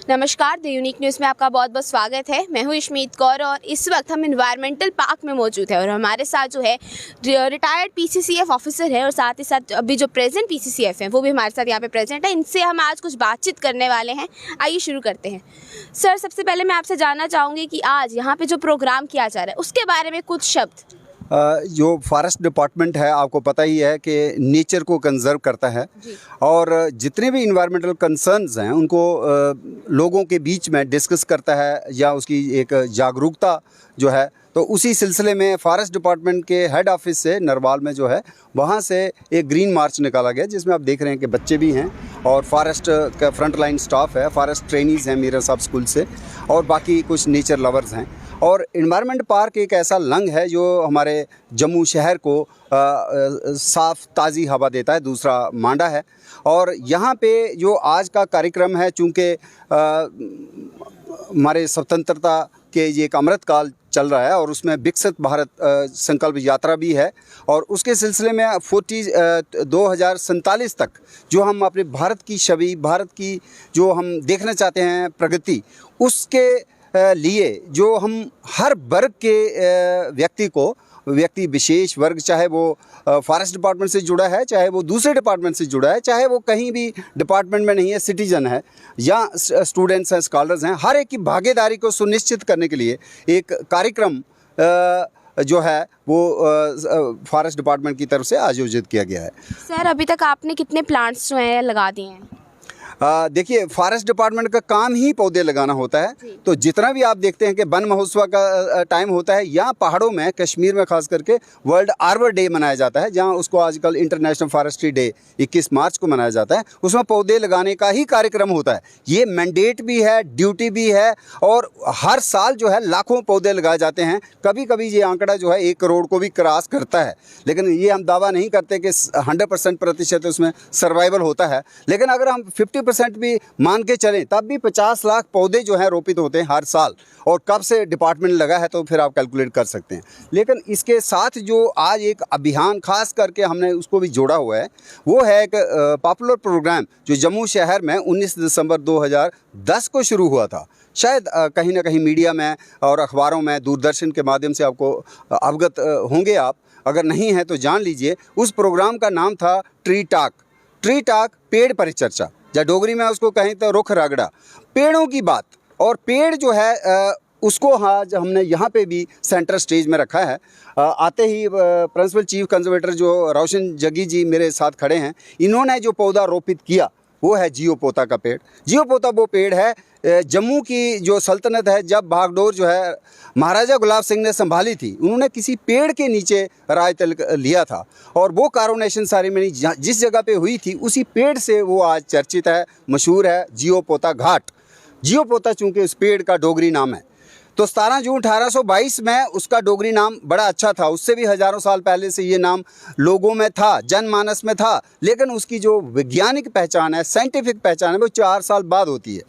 नमस्कार, the unique news में आपका बहुत बहुत स्वागत है। मैं हूँ इशमीत कौर और इस वक्त हम एनवायरमेंटल पार्क में मौजूद है और हमारे साथ जो है रिटायर्ड पीसीसीएफ ऑफिसर है और साथ ही साथ अभी जो प्रेजेंट पीसीसीएफ हैं वो भी हमारे साथ यहाँ पे प्रेजेंट है। इनसे हम आज कुछ बातचीत करने वाले हैं। आइए शुरू करते हैं। सर, सबसे पहले मैं आपसे जानना चाहूँगी कि आज यहाँ पे जो प्रोग्राम किया जा रहा है उसके बारे में कुछ शब्द। जो फॉरेस्ट डिपार्टमेंट है, आपको पता ही है कि नेचर को कंजर्व करता है और जितने भी इन्वायरमेंटल कंसर्न्स हैं उनको लोगों के बीच में डिस्कस करता है या उसकी एक जागरूकता जो है, तो उसी सिलसिले में फॉरेस्ट डिपार्टमेंट के हेड ऑफिस से नरवाल में जो है वहाँ से एक ग्रीन मार्च निकाला गया, जिसमें आप देख रहे हैं कि बच्चे भी हैं और फॉरेस्ट का फ्रंट लाइन स्टाफ है, फॉरेस्ट ट्रेनीज़ हैं मीरा साहब स्कूल से और बाकी कुछ नेचर लवर्स हैं। और इन्वायरमेंट पार्क एक ऐसा लंग है जो हमारे जम्मू शहर को साफ़ ताज़ी हवा देता है। दूसरा मांडा है और यहाँ पे जो आज का कार्यक्रम है, चूँकि हमारे स्वतंत्रता के ये एक अमृत काल चल रहा है और उसमें विकसित भारत संकल्प यात्रा भी है और उसके सिलसिले में 2047 तक जो हम अपने भारत की छवि, भारत की जो हम देखना चाहते हैं प्रगति, उसके लिए जो हम हर वर्ग के व्यक्ति विशेष वर्ग, चाहे वो फॉरेस्ट डिपार्टमेंट से जुड़ा है, चाहे वो दूसरे डिपार्टमेंट से जुड़ा है, चाहे वो कहीं भी डिपार्टमेंट में नहीं है, सिटीजन है या स्टूडेंट्स हैं, स्कॉलर्स हैं, हर एक की भागीदारी को सुनिश्चित करने के लिए एक कार्यक्रम जो है वो फॉरेस्ट डिपार्टमेंट की तरफ से आयोजित किया गया है। सर, अभी तक आपने कितने प्लांट्स जो हैं लगा दिए हैं? देखिए, फॉरेस्ट डिपार्टमेंट का काम ही पौधे लगाना होता है, तो जितना भी आप देखते हैं कि वन महोत्सव का टाइम होता है या पहाड़ों में, कश्मीर में खास करके वर्ल्ड आर्बर डे मनाया जाता है, जहां उसको आजकल इंटरनेशनल फॉरेस्ट्री डे 21 मार्च को मनाया जाता है, उसमें पौधे लगाने का ही कार्यक्रम होता है। ये मैंडेट भी है, ड्यूटी भी है और हर साल जो है लाखों पौधे लगाए जाते हैं। कभी कभी ये आंकड़ा जो है 1 करोड़ को भी क्रॉस करता है, लेकिन ये हम दावा नहीं करते कि 100% प्रतिशत उसमें सर्वाइवल होता है। लेकिन अगर हम 50% भी मान के चलें तब भी 50 लाख पौधे जो हैं रोपित होते हैं हर साल, और कब से डिपार्टमेंट लगा है तो फिर आप कैलकुलेट कर सकते हैं। लेकिन इसके साथ जो आज एक अभियान खास करके हमने उसको भी जोड़ा हुआ है, वो है एक पॉपुलर प्रोग्राम जो जम्मू शहर में 19 दिसंबर 2010 को शुरू हुआ था। शायद कहीं ना कहीं मीडिया में और अखबारों में, दूरदर्शन के माध्यम से आपको अवगत होंगे आप, अगर नहीं है तो जान लीजिए। उस प्रोग्राम का नाम था ट्री टॉक। ट्री टॉक पेड़ परिचर्चा, या डोगरी में उसको कहें तो रुख रगड़ा, पेड़ों की बात। और पेड़ जो है उसको आज हमने यहाँ पे भी सेंटर स्टेज में रखा है। आते ही प्रिंसिपल चीफ कंजर्वेटर जो रोशन जग्गी जी मेरे साथ खड़े हैं, इन्होंने जो पौधा रोपित किया वो है जियो पोता का पेड़। जियो पोता वो पेड़ है, जम्मू की जो सल्तनत है, जब भागडोर जो है महाराजा गुलाब सिंह ने संभाली थी, उन्होंने किसी पेड़ के नीचे राज तिलक लिया था और वो कारोनेशन सेरेमनी जिस जगह पे हुई थी उसी पेड़ से वो आज चर्चित है, मशहूर है, जियो पोता घाट। जियो पोता चूँकि उस पेड़ का डोगरी नाम है, तो 17 जून 1822 में उसका डोगरी नाम बड़ा अच्छा था। उससे भी हज़ारों साल पहले से ये नाम लोगों में था, जनमानस में था, लेकिन उसकी जो वैज्ञानिक पहचान है, साइंटिफिक पहचान है, वो 4 साल बाद होती है।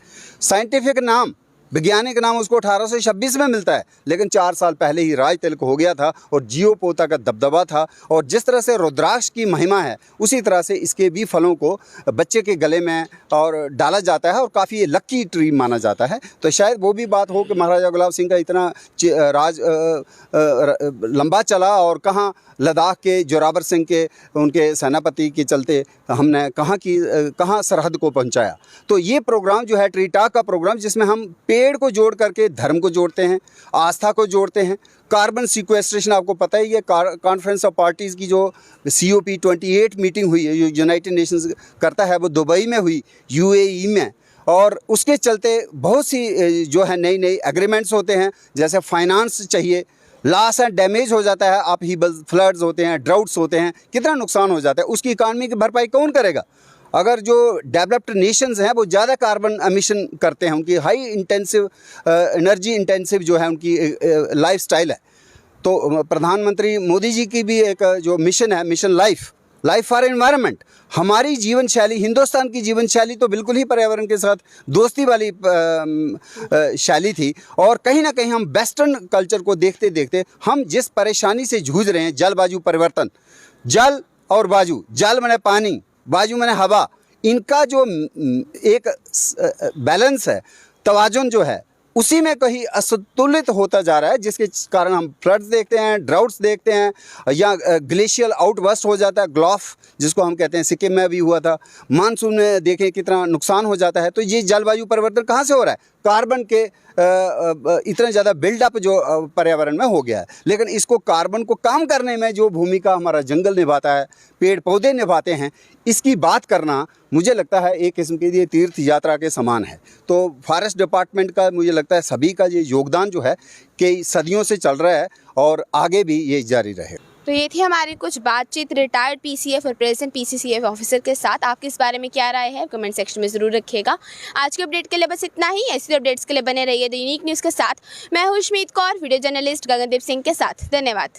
साइंटिफिक नाम, वैज्ञानिक नाम उसको 1826 में मिलता है, लेकिन 4 साल पहले ही राज तिलक हो गया था और जियो पोता का दबदबा था। और जिस तरह से रुद्राक्ष की महिमा है, उसी तरह से इसके भी फलों को बच्चे के गले में और डाला जाता है और काफ़ी ये लक्की ट्री माना जाता है। तो शायद वो भी बात हो कि महाराजा गुलाब सिंह का इतना राज लंबा चला और कहाँ लद्दाख के जोरावर सिंह के, उनके सेनापति के चलते हमने कहाँ सरहद को पहुंचाया। तो ये प्रोग्राम जो है ट्री टॉक का प्रोग्राम, जिसमें हम पेड़ को जोड़ करके धर्म को जोड़ते हैं, आस्था को जोड़ते हैं। कार्बन सिक्वेस्ट्रेशन, आपको पता ही है, कॉन्फ्रेंस ऑफ पार्टीज़ की जो COP28 मीटिंग हुई है, जो यूनाइटेड नेशंस करता है, वो दुबई में हुई, UAE में, और उसके चलते बहुत सी जो है नई एग्रीमेंट्स होते हैं। जैसे फाइनेंस चाहिए, लॉस एंड डैमेज हो जाता है, अपहीबल, फ्लड्स होते हैं, ड्राउट्स होते हैं, कितना नुकसान हो जाता है, उसकी इकानमी की भरपाई कौन करेगा? अगर जो डेवलप्ड नेशंस हैं वो ज़्यादा कार्बन एमिशन करते हैं, उनकी हाई इंटेंसिव एनर्जी इंटेंसिव जो है उनकी लाइफस्टाइल है, तो प्रधानमंत्री मोदी जी की भी एक जो मिशन है, मिशन लाइफ फॉर एनवायरनमेंट, हमारी जीवन शैली, हिंदुस्तान की जीवन शैली तो बिल्कुल ही पर्यावरण के साथ दोस्ती वाली शैली थी। और कहीं ना कहीं हम वेस्टर्न कल्चर को देखते देखते हम जिस परेशानी से जूझ रहे हैं, जल बाजू परिवर्तन, जल और बाजू, जल माने पानी, बाजू माने हवा, इनका जो एक बैलेंस है, तवाजुन जो है उसी में कहीं असंतुलित होता जा रहा है, जिसके कारण हम फ्लड्स देखते हैं, ड्राउट्स देखते हैं, या ग्लेशियल आउटबर्स्ट हो जाता है, ग्लॉफ जिसको हम कहते हैं, सिक्किम में भी हुआ था। मानसून में देखें कितना नुकसान हो जाता है। तो ये जलवायु परिवर्तन कहाँ से हो रहा है? कार्बन के इतना ज़्यादा बिल्डअप जो पर्यावरण में हो गया है। लेकिन इसको कार्बन को कम करने में जो भूमिका हमारा जंगल निभाता है, पेड़ पौधे निभाते हैं, इसकी बात करना मुझे लगता है एक किस्म की ये तीर्थ यात्रा के समान है। तो फॉरेस्ट डिपार्टमेंट का मुझे लगता है सभी का ये योगदान जो है कई सदियों से चल रहा है और आगे भी ये जारी रहे। तो ये थी हमारी कुछ बातचीत रिटायर्ड पीसीएफ और प्रेजेंट पीसीसीएफ ऑफिसर के साथ। आपके इस बारे में क्या राय है कमेंट सेक्शन में ज़रूर रखिएगा। आज के अपडेट के लिए बस इतना ही। ऐसी अपडेट्स के लिए बने रहिए द यूनिक न्यूज़ के साथ। मैं हूँ उष्मीत कौर, वीडियो जर्नलिस्ट गगनदीप सिंह के साथ। धन्यवाद।